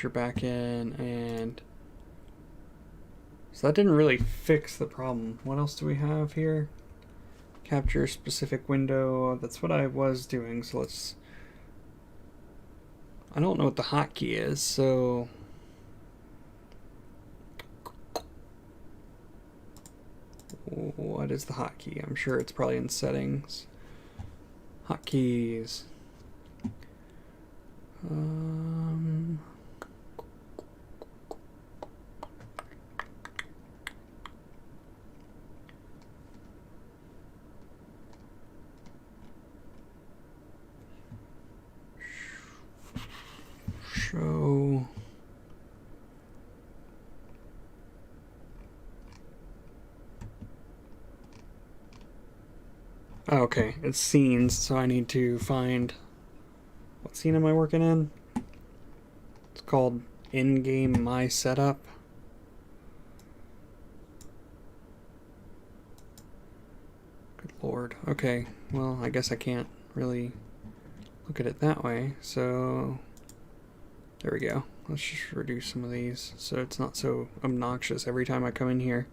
capture back in, and so that didn't really fix the problem. What else do we have here? Capture specific window. That's what I was doing, so let's... I don't know what the hotkey is, so... What is the hotkey? I'm sure it's probably in settings. Hotkeys. Show. Oh, okay, it's scenes, so I need to find... What scene am I working in? It's called In-Game My Setup. Good lord. Okay, well, I guess I can't really look at it that way, so... There we go. Let's just reduce some of these so it's not so obnoxious every time I come in here.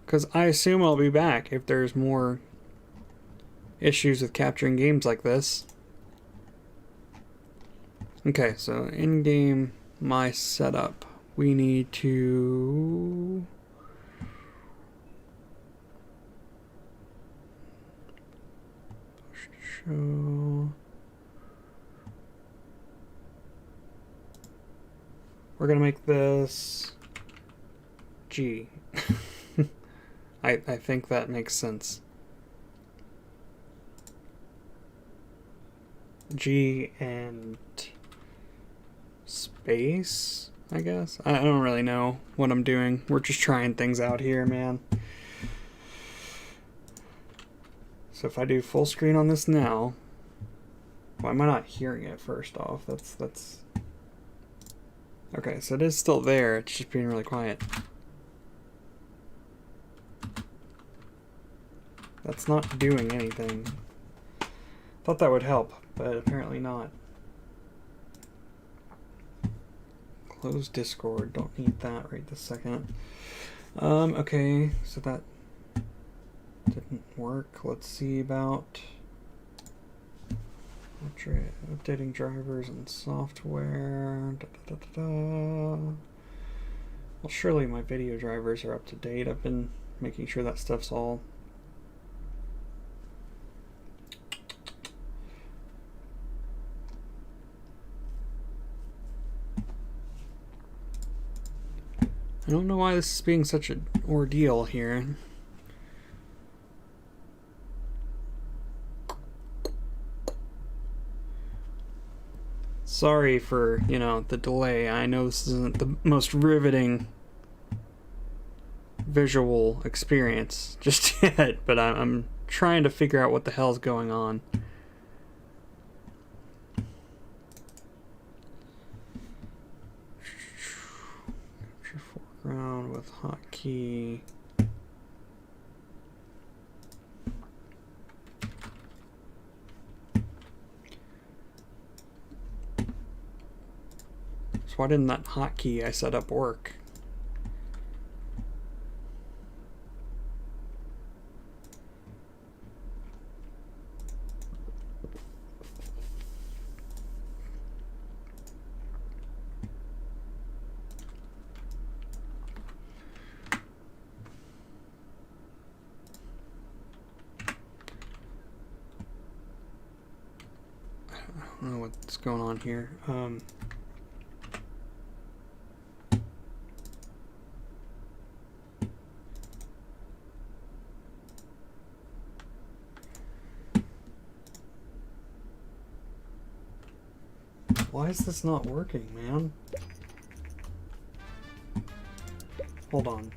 Because I assume I'll be back if there's more issues with capturing games like this. Okay, so in-game my setup. We need to... Show... We're gonna make this G. I think that makes sense. G and space, I guess. I don't really know what I'm doing. We're just trying things out here, man. So if I do full screen on this now, why am I not hearing it first off? That's okay, so it is still there, it's just being really quiet. That's not doing anything. Thought that would help, but apparently not. Close Discord, don't need that right this second. Okay, so that didn't work. Let's see about updating drivers and software. Well, surely my video drivers are up to date. I've been making sure that stuff's all I don't know why this is being such an ordeal here. Sorry for, you know, the delay. I know this isn't the most riveting visual experience just yet, but I'm trying to figure out what the hell's going on. Capture foreground with hotkey. So why didn't that hotkey I set up work? I don't know what's going on here. Why is this not working, man? Hold on.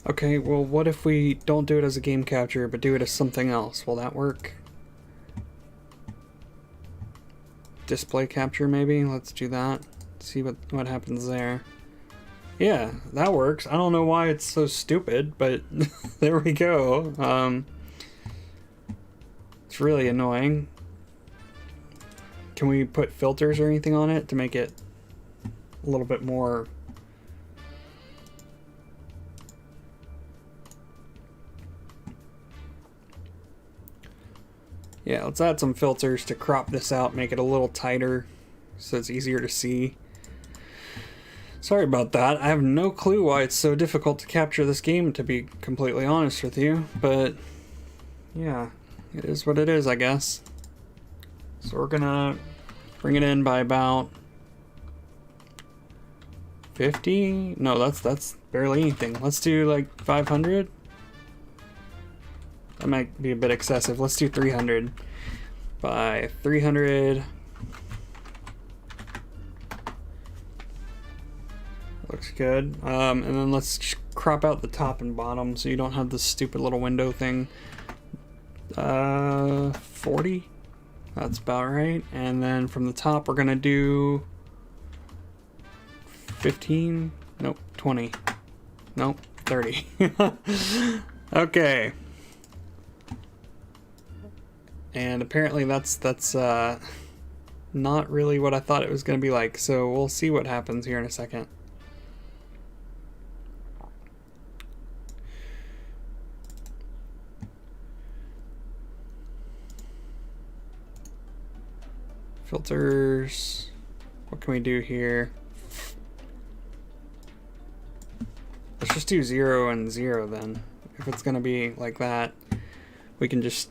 Okay, well, what if we don't do it as a game capture, but do it as something else? Will that work? Display capture, maybe? Let's do that. See what happens there. Yeah, that works. I don't know why it's so stupid, but there we go. It's really annoying. Can we put filters or anything on it to make it a little bit more... Yeah, let's add some filters to crop this out, make it a little tighter so it's easier to see. Sorry about that. I have no clue why it's so difficult to capture this game, to be completely honest with you, but yeah, it is what it is, I guess. So we're gonna bring it in by about 50? No, that's barely anything. Let's do like 500. That might be a bit excessive. Let's do 300 by 300. Looks good. And then let's just crop out the top and bottom so you don't have this stupid little window thing. 40? That's about right. And then from the top we're gonna do 15? Nope, 20. Nope, 30. Okay. And apparently that's not really what I thought it was going to be like, so we'll see what happens here in a second. Filters. What can we do here? Let's just do 0 and 0 then. If it's going to be like that, we can just...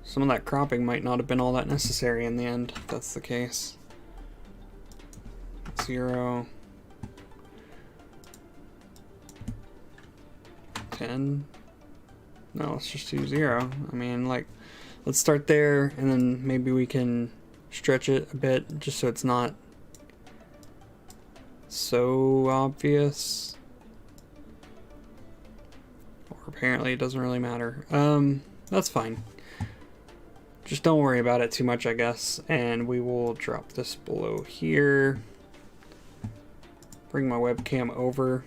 Some of that cropping might not have been all that necessary in the end, if that's the case. 0. 10. No, let's just do 0. I mean, like, let's start there, and then maybe we can stretch it a bit, just so it's not so obvious. Or apparently it doesn't really matter. That's fine. Just don't worry about it too much, I guess. And we will drop this below here. Bring my webcam over.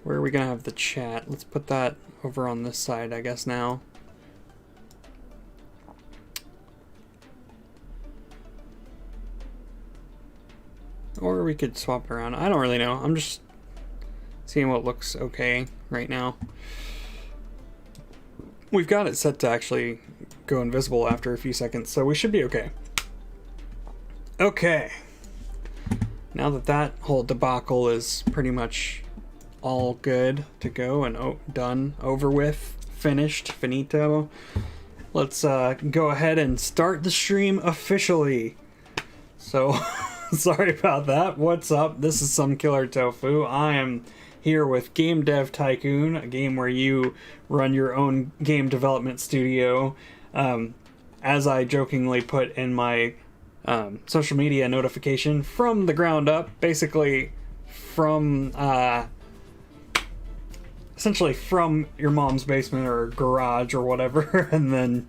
Where are we gonna have the chat? Let's put that over on this side, I guess, now. Or we could swap it around. I don't really know. I'm just seeing what looks okay right now. We've got it set to actually go invisible after a few seconds, so we should be okay. Okay. Now that that whole debacle is pretty much all good to go and done, over with, finished, finito, let's go ahead and start the stream officially. So, sorry about that. What's up? This is Some Killer Tofu. I am here with Game Dev Tycoon, a game where you run your own game development studio. As I jokingly put in my social media notification, from the ground up, basically from essentially from your mom's basement or garage or whatever, and then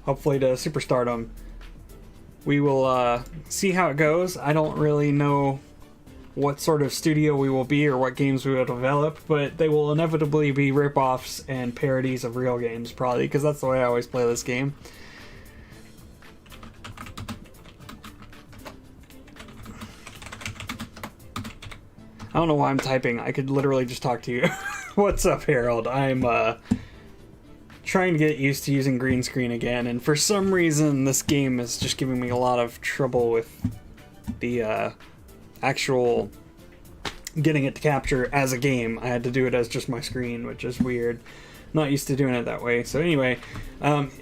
hopefully to superstardom. We will see how it goes. I don't really know what sort of studio we will be or what games we will develop, but they will inevitably be rip-offs and parodies of real games, probably, because that's the way I always play this game. I don't know why I'm typing. I could literally just talk to you. What's up, Harold? I'm trying to get used to using green screen again, and for some reason this game is just giving me a lot of trouble with the actual getting it to capture as a game. I had to do it as just my screen, which is weird. Not used to doing it that way. So anyway,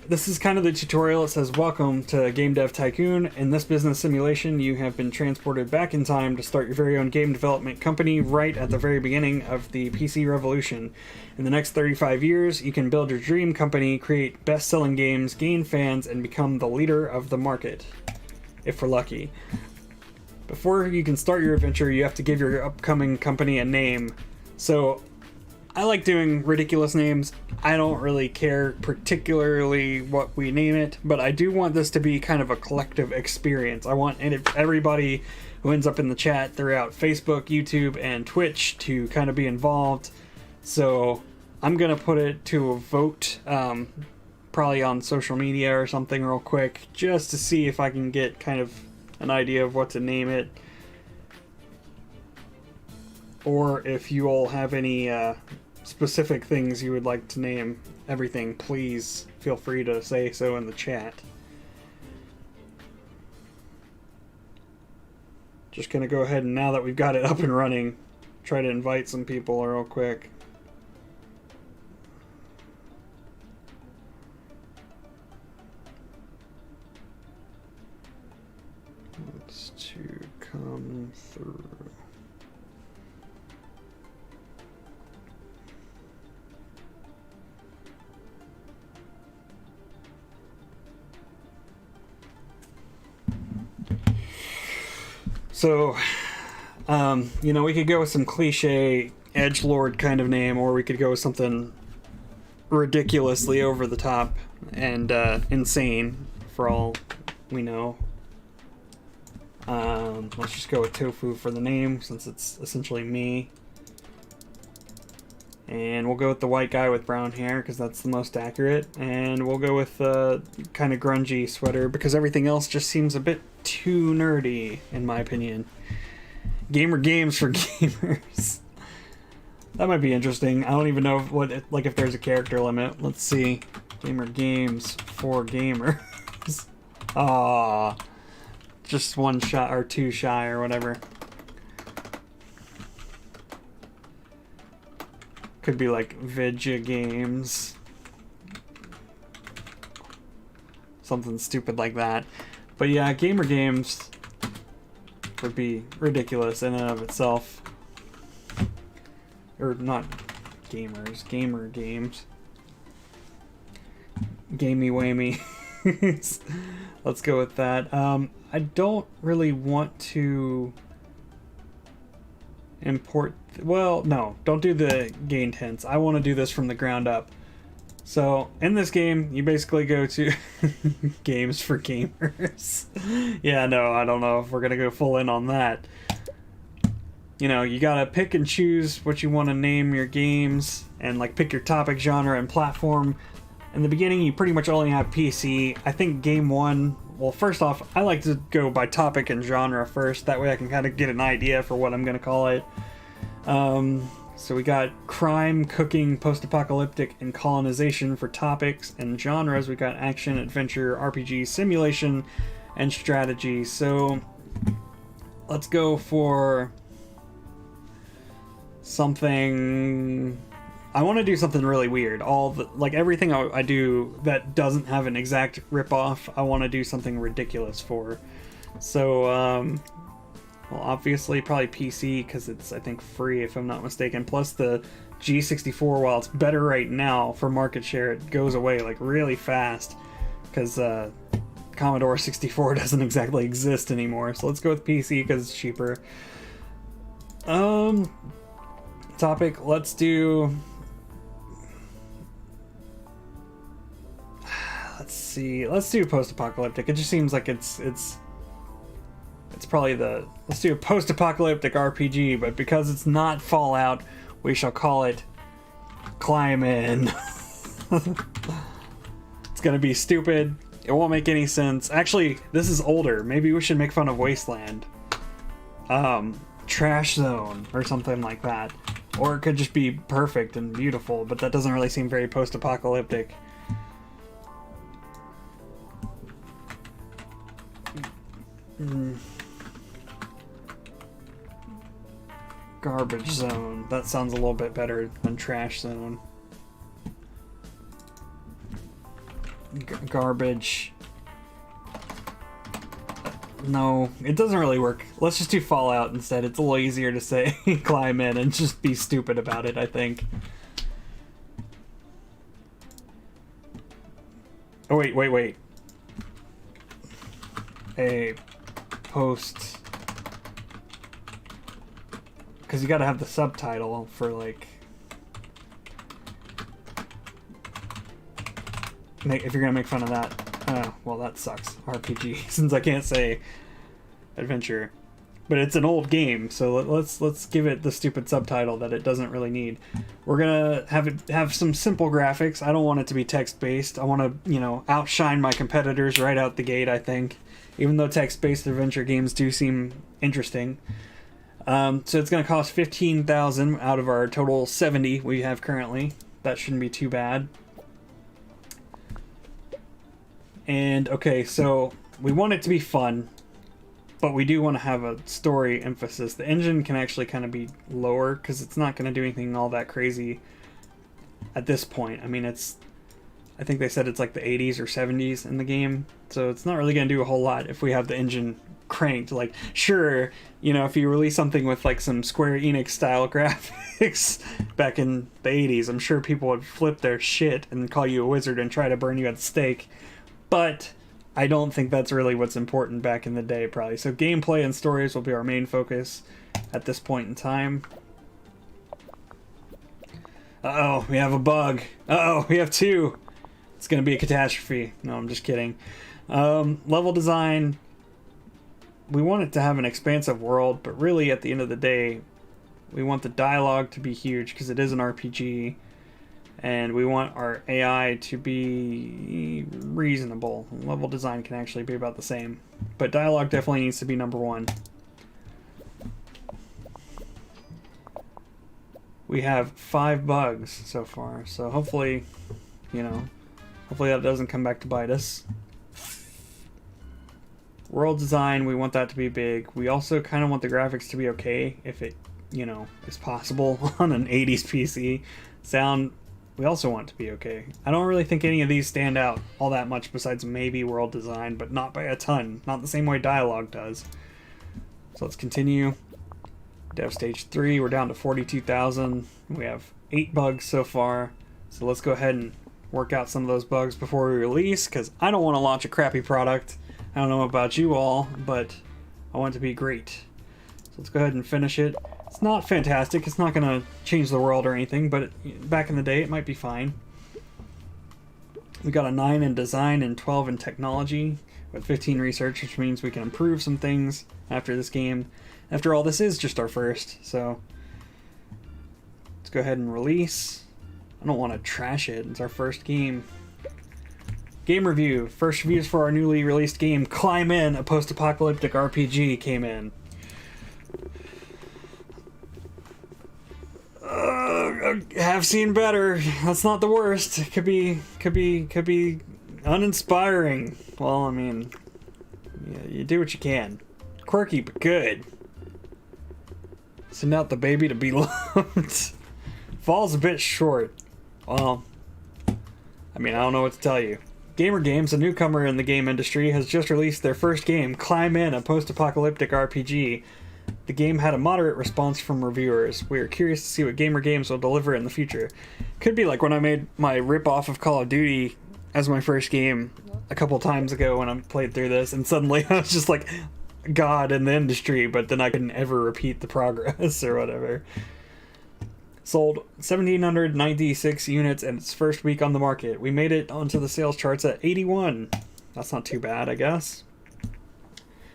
this is kind of the tutorial. It says, welcome to Game Dev Tycoon. In this business simulation, you have been transported back in time to start your very own game development company right at the very beginning of the PC revolution. In the next 35 years, you can build your dream company, create best-selling games, gain fans, and become the leader of the market, if we're lucky. Before you can start your adventure, you have to give your upcoming company a name. So I like doing ridiculous names. I don't really care particularly what we name it, but I do want this to be kind of a collective experience. I want everybody who ends up in the chat throughout Facebook, YouTube, and Twitch to kind of be involved. So I'm going to put it to a vote, probably on social media or something real quick, just to see if I can get kind of an idea of what to name it. Or if you all have any specific things you would like to name everything, please feel free to say so in the chat. Just gonna go ahead and, now that we've got it up and running, try to invite some people real quick. Let's to come through. So, you know, we could go with some cliche edgelord kind of name, or we could go with something ridiculously over the top and insane, for all we know. Let's just go with Tofu for the name, since it's essentially me. And we'll go with the white guy with brown hair, because that's the most accurate. And we'll go with kind of grungy sweater, because everything else just seems a bit too nerdy, in my opinion. Gamer games for gamers. That might be interesting. I don't even know if there's a character limit. Let's see. Gamer games for gamers. Ah, just one shot or two shy or whatever. Could be like Vidya games. Something stupid like that. But yeah, gamer games would be ridiculous in and of itself. Or not gamers, gamer games. Gamey wamey. Let's go with that. I don't really want to import... Well, no, don't do the gained hints. I want to do this from the ground up. So, in this game, you basically go to games for gamers. Yeah, no, I don't know if we're going to go full in on that. You know, you gotta pick and choose what you want to name your games, and like pick your topic, genre, and platform. In the beginning, you pretty much only have PC. I think game one, well, first off, I like to go by topic and genre first. That way I can kind of get an idea for what I'm going to call it. So we got crime, cooking, post-apocalyptic, and colonization for topics, and genres we got action, adventure, RPG, simulation, and strategy. So let's go for something... I want to do something really weird. Everything I do that doesn't have an exact rip-off, I want to do something ridiculous for. So, well, obviously probably PC, because it's, I think, free if I'm not mistaken. Plus the G64, while it's better right now for market share, it goes away like really fast, because Commodore 64 doesn't exactly exist anymore. So let's go with PC because it's cheaper. Topic, let's do... Let's do post-apocalyptic. It just seems like it's probably the... Let's do a post-apocalyptic RPG, but because it's not Fallout, we shall call it Climb In. It's gonna be stupid. It won't make any sense. Actually, this is older. Maybe we should make fun of Wasteland. Trash Zone, or something like that. Or it could just be perfect and beautiful, but that doesn't really seem very post-apocalyptic. Garbage Zone. That sounds a little bit better than Trash Zone. Garbage. No, it doesn't really work. Let's just do Fallout instead. It's a little easier to say climb in and just be stupid about it, I think. Oh, wait. A post... Because you gotta have the subtitle for, like... if you're gonna make fun of that, well, that sucks. RPG, since I can't say adventure, but it's an old game, so let's give it the stupid subtitle that it doesn't really need. We're gonna have some simple graphics. I don't want it to be text based. I want to outshine my competitors right out the gate. I think, even though text based adventure games do seem interesting. So it's gonna cost 15,000 out of our total 70 we have currently. That shouldn't be too bad. And okay, so we want it to be fun, but we do want to have a story emphasis. The engine can actually kind of be lower because it's not going to do anything all that crazy at this point. I mean, I think they said it's like the 80s or 70s in the game, so it's not really going to do a whole lot if we have the engine cranked. Like, sure, if you release something with like some Square Enix style graphics back in the 80s, I'm sure people would flip their shit and call you a wizard and try to burn you at the stake. But I don't think that's really what's important back in the day, probably. So gameplay and stories will be our main focus at this point in time. Uh-oh, we have a bug. Uh-oh, we have two. It's going to be a catastrophe. No, I'm just kidding. Level design. We want it to have an expansive world, but really at the end of the day, we want the dialogue to be huge because it is an RPG. And we want our AI to be reasonable. Level design can actually be about the same. But dialogue definitely needs to be number one. We have 5 bugs so far. So hopefully, hopefully that doesn't come back to bite us. World design, we want that to be big. We also kind of want the graphics to be okay if it, is possible on an 80s PC. Sound, we also want to be okay. I don't really think any of these stand out all that much besides maybe world design, but not by a ton. Not the same way dialogue does. So let's continue. Dev stage 3, we're down to 42,000. We have 8 bugs so far. So let's go ahead and work out some of those bugs before we release, because I don't want to launch a crappy product. I don't know about you all, but I want it to be great. So let's go ahead and finish it. It's not fantastic. It's not going to change the world or anything, but back in the day, it might be fine. We got a 9 in design and 12 in technology, with 15 research, which means we can improve some things after this game. After all, this is just our first, so let's go ahead and release. I don't want to trash it. It's our first game. Game review. First reviews for our newly released game, Climb In, a post-apocalyptic RPG, came in. Have seen better. That's not the worst. It could be uninspiring. Well, I mean, yeah, you do what you can. Quirky but good. Send out the baby to be loved. Falls a bit short. Well, I mean, I don't know what to tell you. Gamer Games, a newcomer in the game industry, has just released their first game, Climb In, a post-apocalyptic RPG. The game had a moderate response from reviewers. We are curious to see what Gamer Games will deliver in the future. Could be like when I made my rip-off of Call of Duty as my first game a couple times ago when I played through this, and suddenly I was just like God in the industry, but then I couldn't ever repeat the progress or whatever. Sold 1,796 units in its first week on the market. We made it onto the sales charts at 81. That's not too bad, I guess.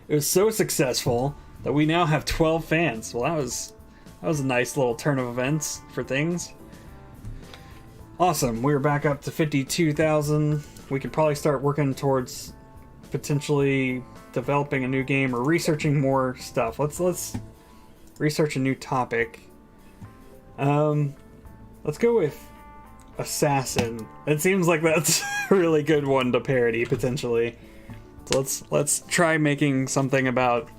It was so successful that we now have 12 fans. Well, that was a nice little turn of events for things. Awesome. We're back up to 52,000. We could probably start working towards potentially developing a new game or researching more stuff. Let's research a new topic. Let's go with Assassin. It seems like that's a really good one to parody potentially. So let's try making something about,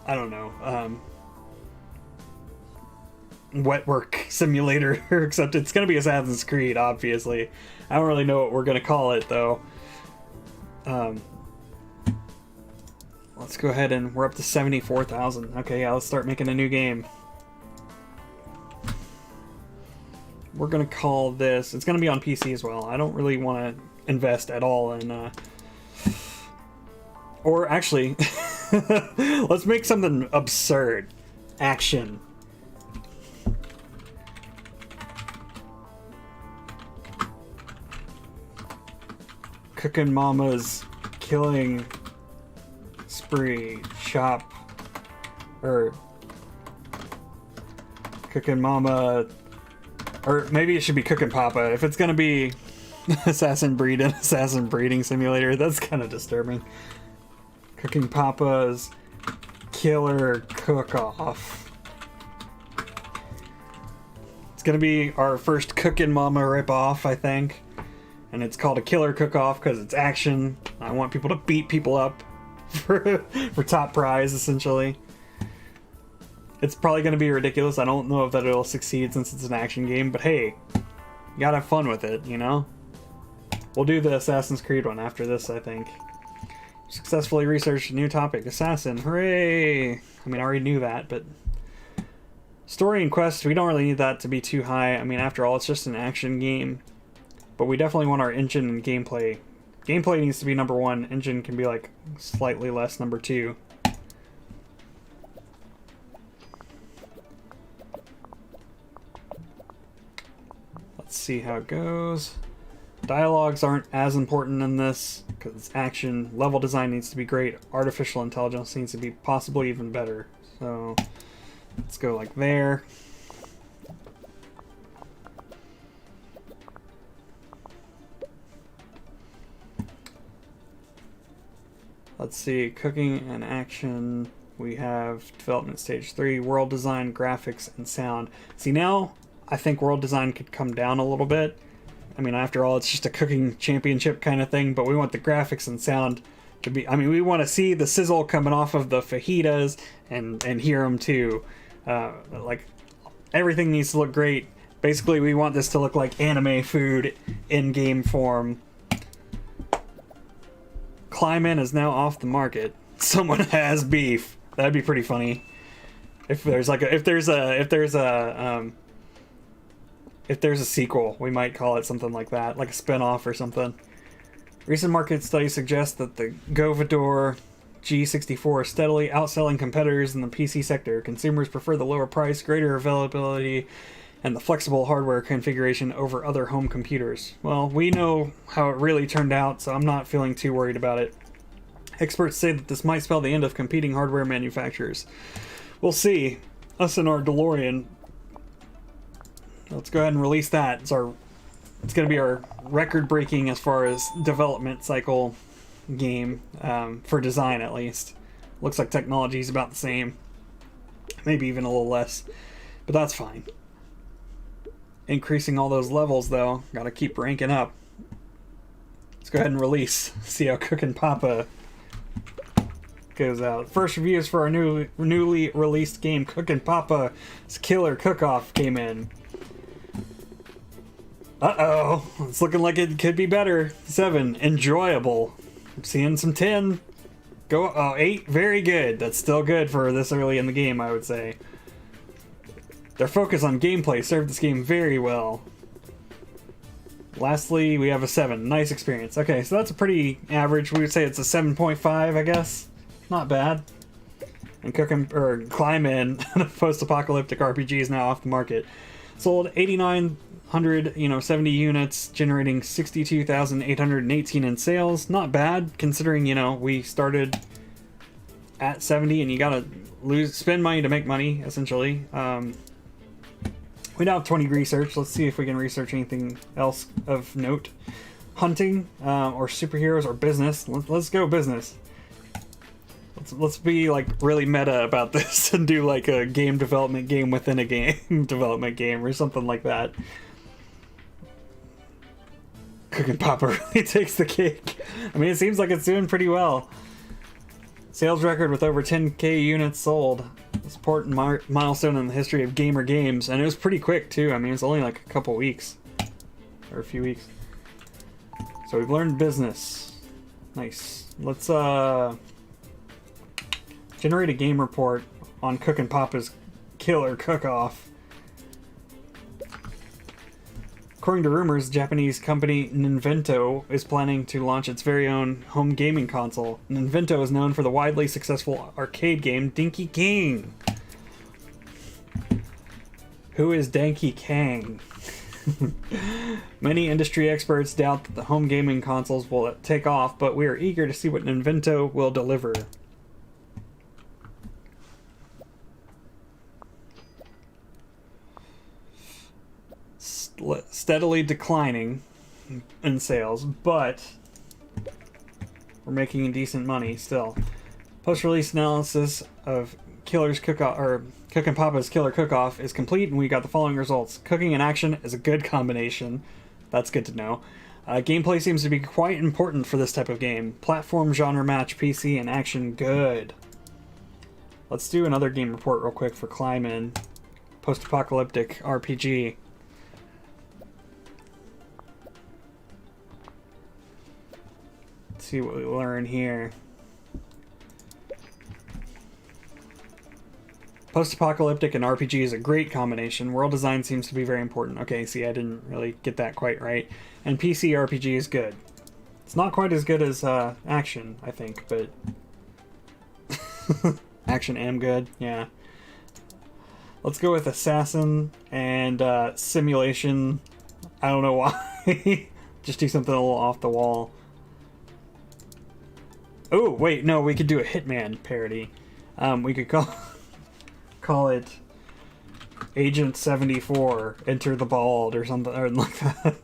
I don't know, wet work simulator, except it's gonna be Assassin's Creed, obviously. I don't really know what we're gonna call it though. Let's go ahead and we're up to 74,000. Okay, yeah, let's start making a new game. We're gonna call this, it's gonna be on PC as well. I don't really want to invest at all in or actually let's make something absurd. Action. Cooking Mama's killing spree. Shop. Or Cooking Mama. Or maybe it should be Cooking Papa. If it's gonna be Assassin Breed and Assassin Breeding Simulator, that's kind of disturbing. Cooking Papa's Killer Cook-Off. It's gonna be our first Cooking Mama ripoff, I think. And it's called a Killer Cook-Off because it's action. I want people to beat people up for top prize, essentially. It's probably going to be ridiculous. I don't know if that it'll succeed since it's an action game, but hey, you gotta have fun with it, you know? We'll do the Assassin's Creed one after this, I think. Successfully researched a new topic. Assassin. Hooray! I mean, I already knew that, but... Story and quest, we don't really need that to be too high. I mean, after all, it's just an action game. But we definitely want our engine and gameplay. Gameplay needs to be number 1. Engine can be, like, slightly less number 2. Let's see how it goes. Dialogues aren't as important in this because it's action. Level design needs to be great. Artificial intelligence needs to be possibly even better. So let's go like there. Let's see, cooking and action. We have development stage 3, world design, graphics, and sound. See, now I think world design could come down a little bit. I mean, after all, it's just a cooking championship kind of thing, but we want the graphics and sound to be... I mean, we want to see the sizzle coming off of the fajitas and hear them too. Like, everything needs to look great. Basically, we want this to look like anime food in game form. Climb In is now off the market. Someone has beef. That'd be pretty funny. If there's like a... If there's a sequel, we might call it something like that, like a spin-off or something. Recent market studies suggest that the Govador G64 is steadily outselling competitors in the PC sector. Consumers prefer the lower price, greater availability, and the flexible hardware configuration over other home computers. Well, we know how it really turned out, so I'm not feeling too worried about it. Experts say that this might spell the end of competing hardware manufacturers. We'll see. Us and our DeLorean. Let's go ahead and release that. It's going to be our record-breaking as far as development cycle game, for design at least. Looks like technology is about the same, maybe even a little less, but that's fine. Increasing all those levels though, gotta keep ranking up. Let's go ahead and release. See how Cookin' Papa goes out. First reviews for our newly released game, Cookin' Papa's Killer Cook-Off, came in. Uh-oh, it's looking like it could be better. 7, enjoyable. I'm seeing some 10. Go, oh, 8, very good. That's still good for this early in the game, I would say. Their focus on gameplay served this game very well. Lastly, we have a 7. Nice experience. Okay, so that's a pretty average. We would say it's a 7.5, I guess. Not bad. And Climb In, a post-apocalyptic RPG, is now off the market. Sold 8,970 units, generating 62,818 in sales. Not bad, considering, you know, we started at 70 and you gotta spend money to make money, essentially. We now have 20 research. Let's see if we can research anything else of note. Hunting, or superheroes, or business. Let's go business. Let's be like really meta about this and do like a game development game within a game development game or something like that. Cookin' Papa really takes the cake. I mean, it seems like it's doing pretty well. Sales record with over 10k units sold. It's an important milestone in the history of gamer games, and it was pretty quick too. I mean, it's only like a couple weeks or a few weeks. So we've learned business. Nice. Let's generate a game report on Cookin' Papa's Killer Cook-Off. According to rumors, Japanese company Ninvento is planning to launch its very own home gaming console. Ninvento is known for the widely successful arcade game Dinky King. Who is Danky Kang? Many industry experts doubt that the home gaming consoles will take off, but we are eager to see what Nintendo will deliver. Steadily declining in sales, but we're making decent money still. Post-release analysis of Killer's Cook-Off, or Cookin' Papa's Killer Cook-Off is complete, and we got the following results. Cooking and action is a good combination. That's good to know. Gameplay seems to be quite important for this type of game. Platform, genre match, PC, and action good. Let's do another game report real quick for Climb-In. Post-apocalyptic RPG. Let's see what we learn here. Post-apocalyptic and RPG is a great combination. World design seems to be very important. Okay, see, I didn't really get that quite right. And PC RPG is good. It's not quite as good as action, I think, but... action am good, yeah. Let's go with assassin and simulation. I don't know why. Just do something a little off the wall. Oh, wait, no, we could do a Hitman parody. We could call it Agent 74, Enter the Bald, or something or like that.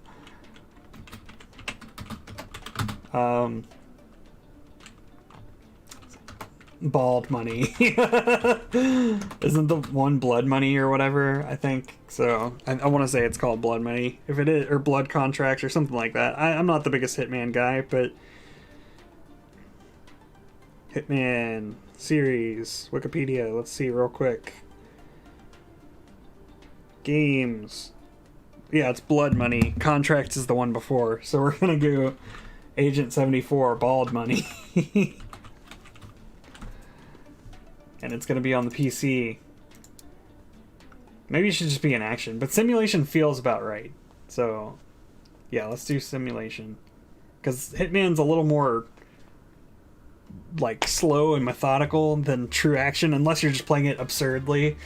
Bald Money. Isn't the one Blood Money or whatever, I think? So, I want to say it's called Blood Money. If it is, or Blood Contracts or something like that. I'm not the biggest Hitman guy, but... Hitman series, Wikipedia, let's see real quick. Games. Yeah, it's Blood Money. Contracts is the one before, so we're gonna go Agent 74, Bald Money. And it's gonna be on the PC. Maybe it should just be in action, but simulation feels about right. So, yeah, let's do simulation. Because Hitman's a little more... like slow and methodical than true action, unless you're just playing it absurdly.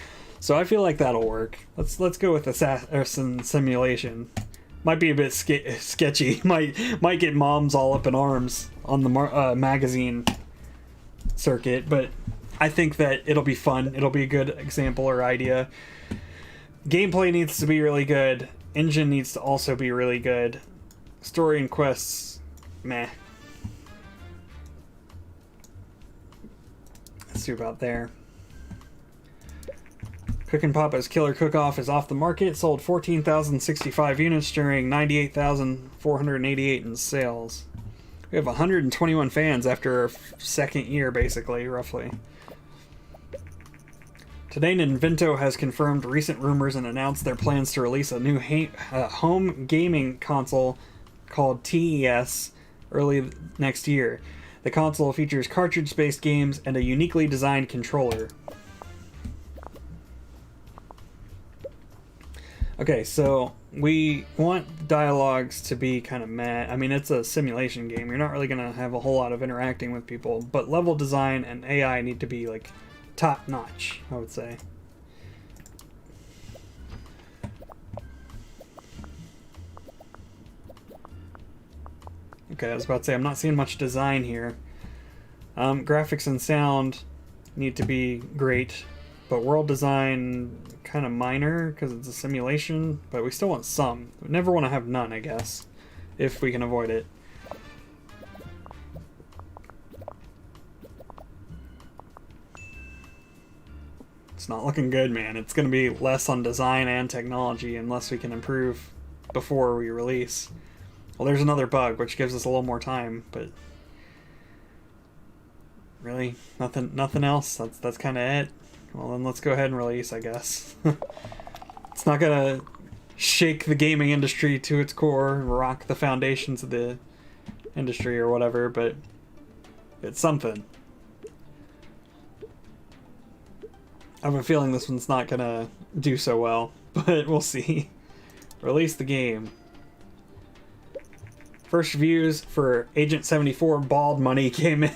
So I feel like that'll work. Let's go with assassin simulation. Might be a bit sketchy. Might get moms all up in arms on the magazine circuit, but I think that it'll be fun. It'll be a good example or idea. Gameplay needs to be really good. Engine needs to also be really good. Story and quests, meh. Let's do about there. Cookin' Papa's Killer Cook-Off is off the market. Sold 14,065 units during 98,488 in sales. We have 121 fans after our second year, basically, roughly. Today, Nintendo has confirmed recent rumors and announced their plans to release a new home gaming console called TES early next year. The console features cartridge-based games and a uniquely designed controller. Okay, so we want dialogues to be kind of meh. I mean, it's a simulation game. You're not really going to have a whole lot of interacting with people, but level design and AI need to be, like, top-notch, I would say. Okay, I was about to say, I'm not seeing much design here. Graphics and sound need to be great, but world design kind of minor because it's a simulation, but we still want some. We never want to have none, I guess, if we can avoid it. It's not looking good, man. It's going to be less on design and technology unless we can improve before we release. Well, there's another bug, which gives us a little more time, but really, nothing else. That's kind of it. Well, then let's go ahead and release, I guess. It's not gonna shake the gaming industry to its core and rock the foundations of the industry or whatever, but it's something. I have a feeling this one's not gonna do so well, but we'll see. Release the game. First views for Agent 74 Bald Money came in.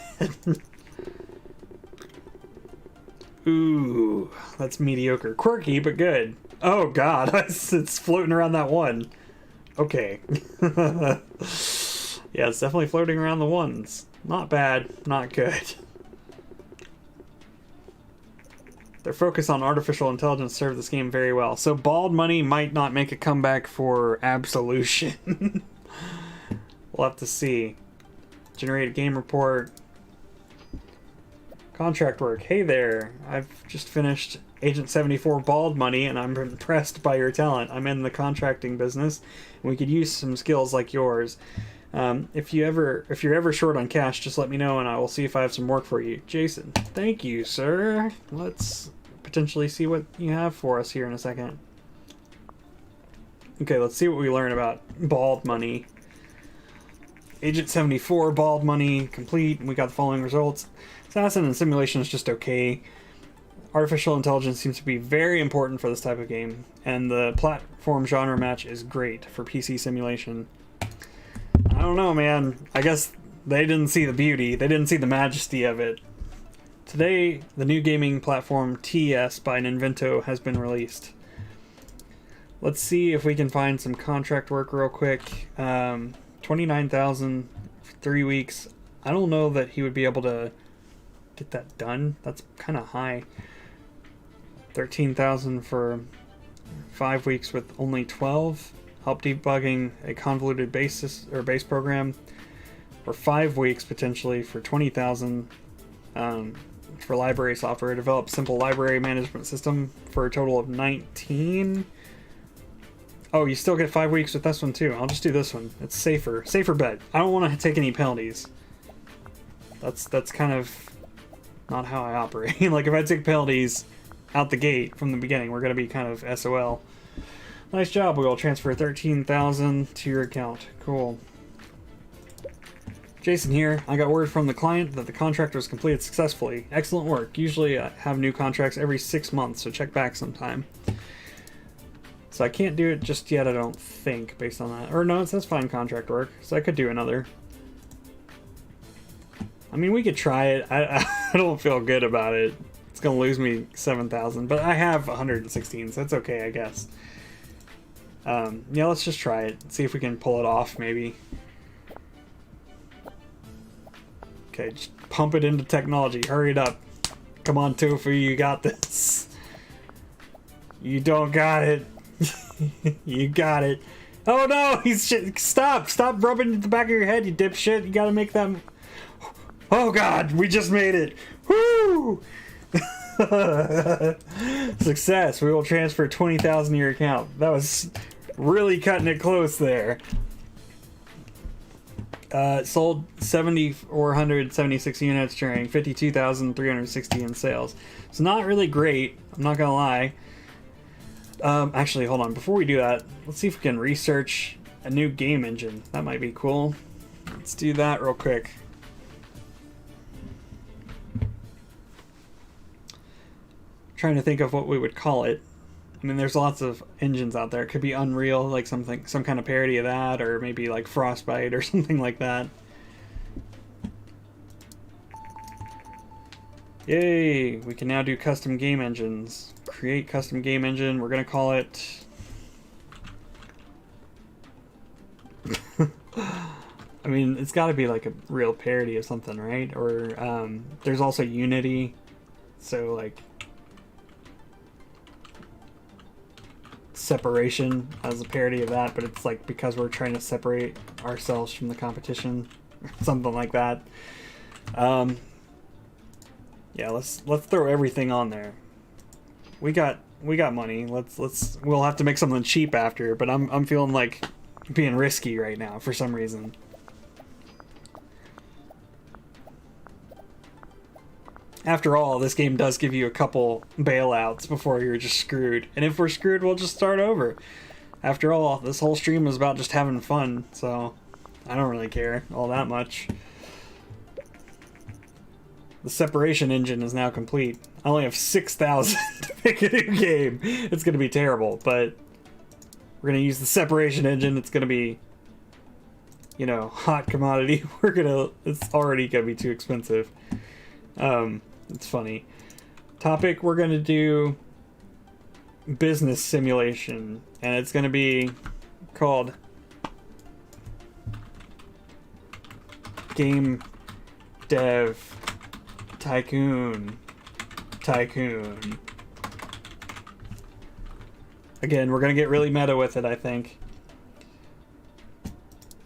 Ooh, that's mediocre. Quirky, but good. Oh god, it's floating around that one. Okay. Yeah, it's definitely floating around the ones. Not bad, not good. Their focus on artificial intelligence served this game very well. So bald money might not make a comeback for Absolution. We'll have to see. Generate a game report. Contract work. Hey there. I've just finished Agent 74 Bald Money, and I'm impressed by your talent. I'm in the contracting business, and we could use some skills like yours. If you're ever short on cash, just let me know, and I will see if I have some work for you. Jason. Thank you, sir. Let's potentially see what you have for us here in a second. Okay, let's see what we learn about Bald Money. Agent 74 Bald Money complete. We got the following results. Assassin and simulation is just okay. Artificial intelligence seems to be very important for this type of game, and the platform genre match is great for PC simulation. I don't know, man. I guess they didn't see the beauty. They didn't see the majesty of it. Today, the new gaming platform TS by Ninvento has been released. Let's see if we can find some contract work real quick. 29,000 for 3 weeks. I don't know that he would be able to get that done. That's kind of high. 13,000 for 5 weeks with only 12. Help debugging a convoluted base program. For 5 weeks potentially for 20,000 for library software. Develop simple library management system for a total of 19. Oh, you still get 5 weeks with this one too. I'll just do this one. It's safer. Safer bet. I don't want to take any penalties. That's kind of not how I operate. Like, if I take penalties out the gate from the beginning, we're going to be kind of SOL. Nice job. We will transfer 13,000 to your account. Cool. Jason here. I got word from the client that the contract was completed successfully. Excellent work. Usually I have new contracts every 6 months, so check back sometime. So I can't do it just yet, I don't think, based on that. Or no, it says fine contract work, so I could do another. I mean, we could try it. I don't feel good about it. It's going to lose me 7,000, but I have 116, so that's okay, I guess. Yeah, let's just try it. See if we can pull it off, maybe. Okay, just pump it into technology. Hurry it up. Come on, Tofu, you got this. You don't got it. You got it. Oh no, stop rubbing the back of your head, you dipshit. You gotta make them. Oh god, we just made it. Woo! Success. We will transfer 20,000 to your account. That was really cutting it close there. Sold 7,476 units during 52,360 in sales. It's not really great, I'm not gonna lie. Actually, hold on. Before we do that, let's see if we can research a new game engine. That might be cool. Let's do that real quick. Trying to think of what we would call it. I mean, there's lots of engines out there. It could be Unreal, like some kind of parody of that, or maybe like Frostbite or something like that. Yay! We can now do custom game engines. Create custom game engine. We're gonna call it. I mean, it's got to be like a real parody of something, right? Or there's also Unity, so like Separation as a parody of that, but it's like because we're trying to separate ourselves from the competition, something like that. Yeah, let's throw everything on there. We got money. We'll have to make something cheap after, but I'm feeling like being risky right now for some reason. After all, this game does give you a couple bailouts before you're just screwed. And if we're screwed, we'll just start over. After all, this whole stream was about just having fun, so I don't really care all that much. The separation engine is now complete. I only have 6,000 to pick a new game. It's going to be terrible, but we're going to use the separation engine. It's going to be, you know, hot commodity. It's already going to be too expensive. It's funny. Topic, we're going to do business simulation, and it's going to be called Game Dev Tycoon. Again, we're going to get really meta with it, I think.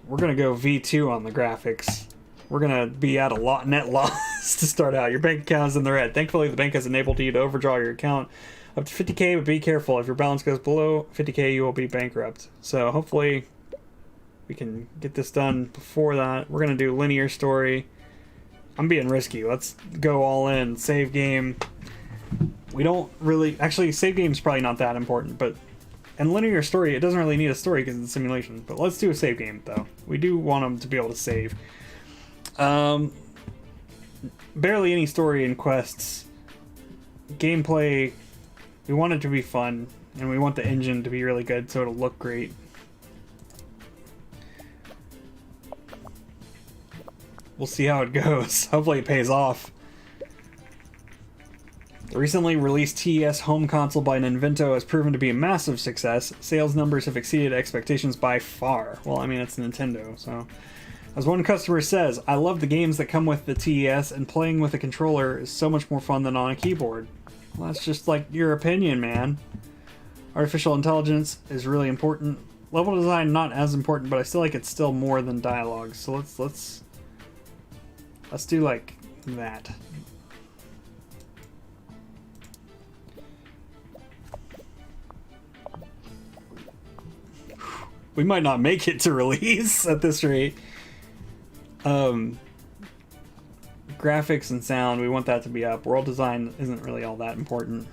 We're going to go V2 on the graphics. We're going to be at a net loss to start out. Your bank account is in the red. Thankfully, the bank has enabled you to overdraw your account up to 50K, but be careful. If your balance goes below 50K, you will be bankrupt. So hopefully we can get this done before that. We're going to do linear story. I'm being risky. Let's go all in. Save game. We don't really... Actually, save game is probably not that important, but... And linear story, it doesn't really need a story because it's a simulation. But let's do a save game, though. We do want them to be able to save. Barely any story in quests. Gameplay, we want it to be fun. And we want the engine to be really good so it'll look great. We'll see how it goes. Hopefully it pays off. The recently released TES home console by Ninvento has proven to be a massive success. Sales numbers have exceeded expectations by far. Well, I mean, it's Nintendo, so... As one customer says, I love the games that come with the TES, and playing with a controller is so much more fun than on a keyboard. Well, that's just like your opinion, man. Artificial intelligence is really important. Level design, not as important, but I feel like it's still more than dialogue. So let's do like that. We might not make it to release at this rate. Graphics and sound, we want that to be up. World design isn't really all that important.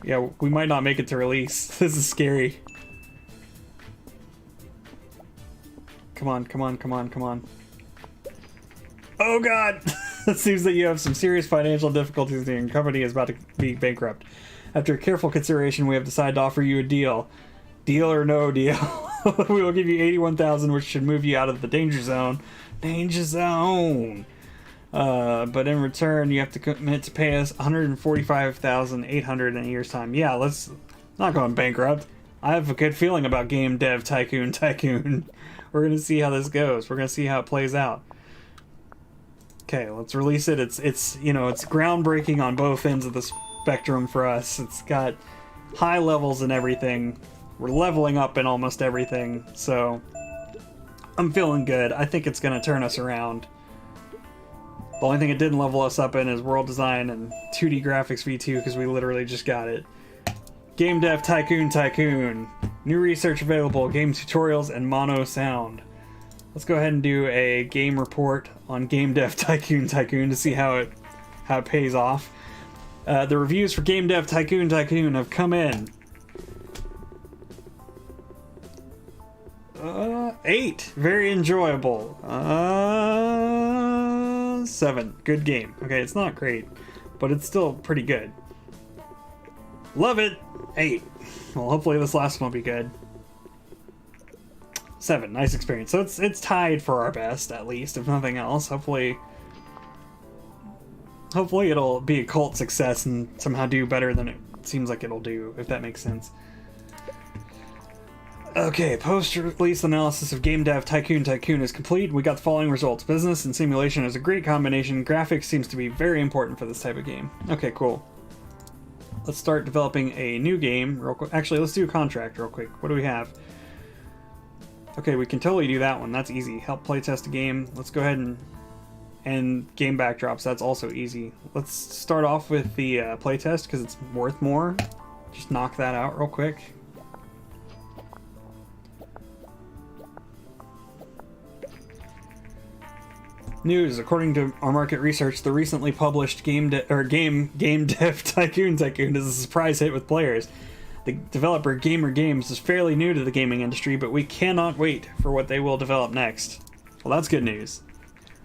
Yeah, we might not make it to release. This is scary. Come on, come on, come on, come on. Oh god! It seems that you have some serious financial difficulties and your company is about to be bankrupt. After careful consideration, we have decided to offer you a deal. Deal or no deal. We will give you 81,000, which should move you out of the danger zone. Danger zone! But in return, you have to commit to pay us 145,800 in a year's time. Yeah, let's not go bankrupt. I have a good feeling about Game Dev Tycoon. We're gonna see how this goes. We're gonna see how it plays out. Okay, let's release it. It's you know, it's groundbreaking on both ends of the spectrum for us. It's got high levels and everything. We're leveling up in almost everything, so I'm feeling good. I think it's gonna turn us around. The only thing it didn't level us up in is world design and 2D graphics V2 because we literally just got it. Game Dev Tycoon. New research available, game tutorials, and mono sound. Let's go ahead and do a game report on Game Dev Tycoon to see how it pays off. The reviews for Game Dev Tycoon have come in. 8. Very enjoyable. 7. Good game. Okay, it's not great, but it's still pretty good. Love it. 8. Well, hopefully this last one will be good. 7. Nice experience. So it's tied for our best, at least, if nothing else. Hopefully it'll be a cult success and somehow do better than it seems like it'll do, if that makes sense. Okay, post-release analysis of Game Dev Tycoon is complete. We got the following results. Business and simulation is a great combination. Graphics seems to be very important for this type of game. Okay, cool. Let's start developing a new game real quick. Actually, let's do a contract real quick. What do we have? Okay, we can totally do that one. That's easy. Help playtest a game. Let's go ahead and game backdrops. That's also easy. Let's start off with the playtest because it's worth more. Just knock that out real quick. News. According to our market research, the recently published Game Dev Tycoon is a surprise hit with players. The developer Gamer Games is fairly new to the gaming industry, but we cannot wait for what they will develop next. Well, that's good news.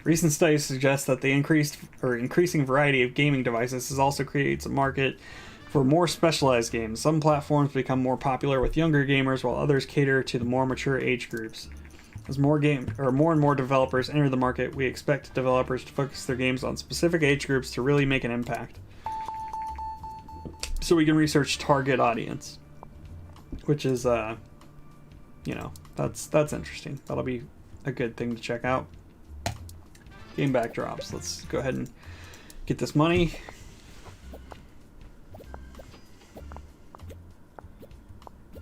Recent studies suggest that the increasing variety of gaming devices has also creates a market for more specialized games. Some platforms become more popular with younger gamers, while others cater to the more mature age groups. As more and more developers enter the market, we expect developers to focus their games on specific age groups to really make an impact. so we can research target audience, which is you know, that's interesting. That'll be a good thing to check out. Game backdrops. Let's go ahead and get this money.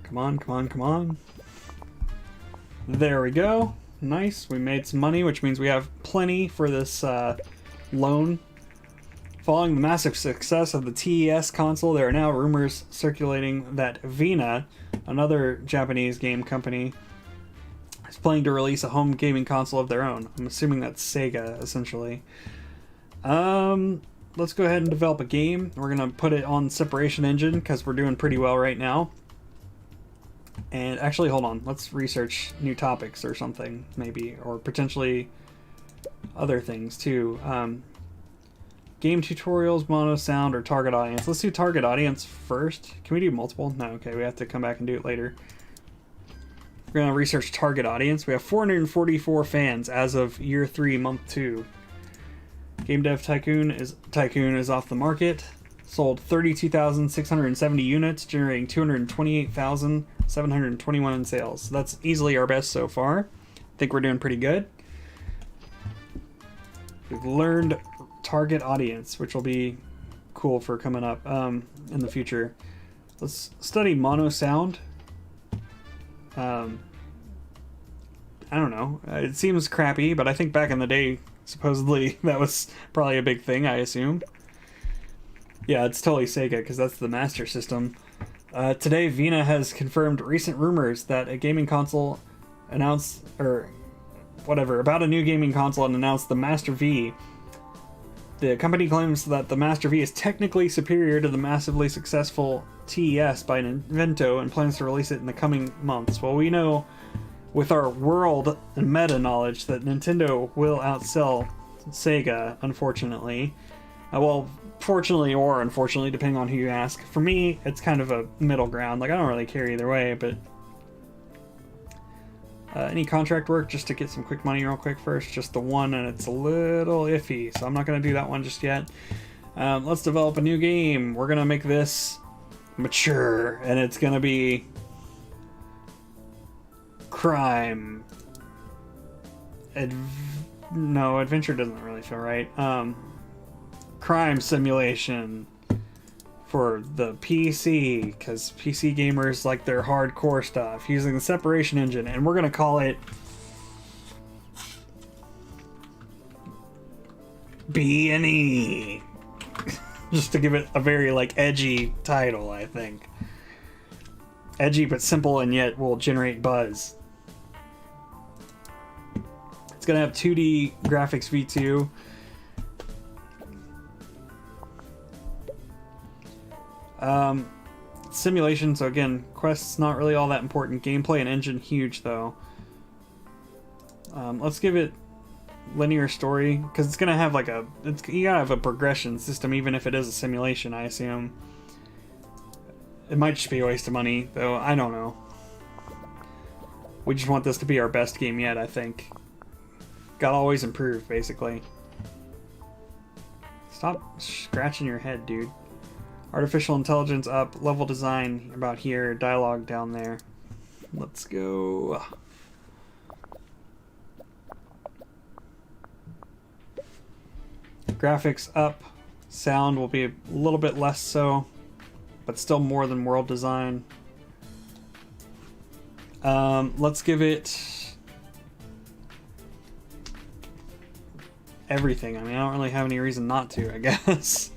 Come on, come on, come on. There we go. Nice. We made some money, which means we have plenty for this loan. Following the massive success of the TES console, there are now rumors circulating that Vina, another Japanese game company, is planning to release a home gaming console of their own. I'm assuming that's Sega, essentially. Let's go ahead and develop a game. We're going to put it on Separation Engine because we're doing pretty well right now. And actually, hold on. Let's research new topics or something, maybe. Or potentially other things, too. Game tutorials, mono sound, or target audience. Let's do target audience first. Can we do multiple? No, okay. We have to come back and do it later. We're going to research target audience. We have 444 fans as of year 3, month 2. Game Dev Tycoon is off the market. Sold 32,670 units, generating 228,721 in sales. So that's easily our best so far. I think we're doing pretty good. We've learned target audience, which will be cool for coming up in the future. Let's study mono sound. I don't know. It seems crappy, but I think back in the day, supposedly that was probably a big thing, I assume. Yeah, it's totally Sega, because that's the Master System. Today, Vina has confirmed recent rumors that a gaming console announced, or whatever, about a new gaming console and announced the Master V. The company claims that the Master V is technically superior to the massively successful TES by Invento and plans to release it in the coming months. Well, we know with our world and meta knowledge that Nintendo will outsell Sega, unfortunately. Well, fortunately or unfortunately, depending on who you ask. For me, it's kind of a middle ground. Like, I don't really care either way, but any contract work, just to get some quick money real quick first. Just the one, and it's a little iffy, so I'm not going to do that one just yet. Let's develop a new game. We're going to make this mature, and it's going to be crime. No, adventure doesn't really feel right. Crime simulation for the PC, because PC gamers like their hardcore stuff, using the Separation Engine, and we're gonna call it B&E, just to give it a very like edgy title. I think edgy but simple, and yet will generate buzz. It's gonna have 2D graphics v2. Simulation, so again, quest's not really all that important. Gameplay and engine, huge though. Let's give it linear story, because it's gonna have like you gotta have a progression system, even if it is a simulation, I assume. It might just be a waste of money, though, I don't know. We just want this to be our best game yet, I think. Gotta always improve, basically. Stop scratching your head, dude. Artificial intelligence up, level design about here, dialogue down there. Let's go. Graphics up, sound will be a little bit less so, but still more than world design. Let's give it everything. I mean, I don't really have any reason not to, I guess.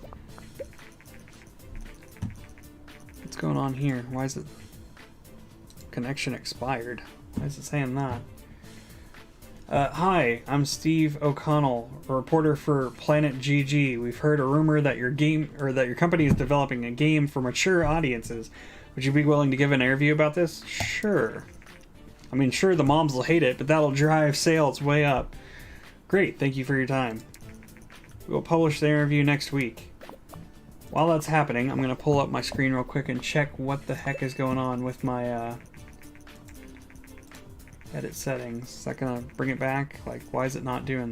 What's going on here? Why is it connection expired? Why is it saying that? Hi, I'm Steve O'Connell, a reporter for Planet GG. We've heard a rumor that your company is developing a game for mature audiences. Would you be willing to give an interview about this? Sure. I mean, sure, the moms will hate it, but that'll drive sales way up. Great, thank you for your time. We'll publish the interview next week. While that's happening, I'm going to pull up my screen real quick and check what the heck is going on with my edit settings. Is that going to bring it back? Like, why is it not doing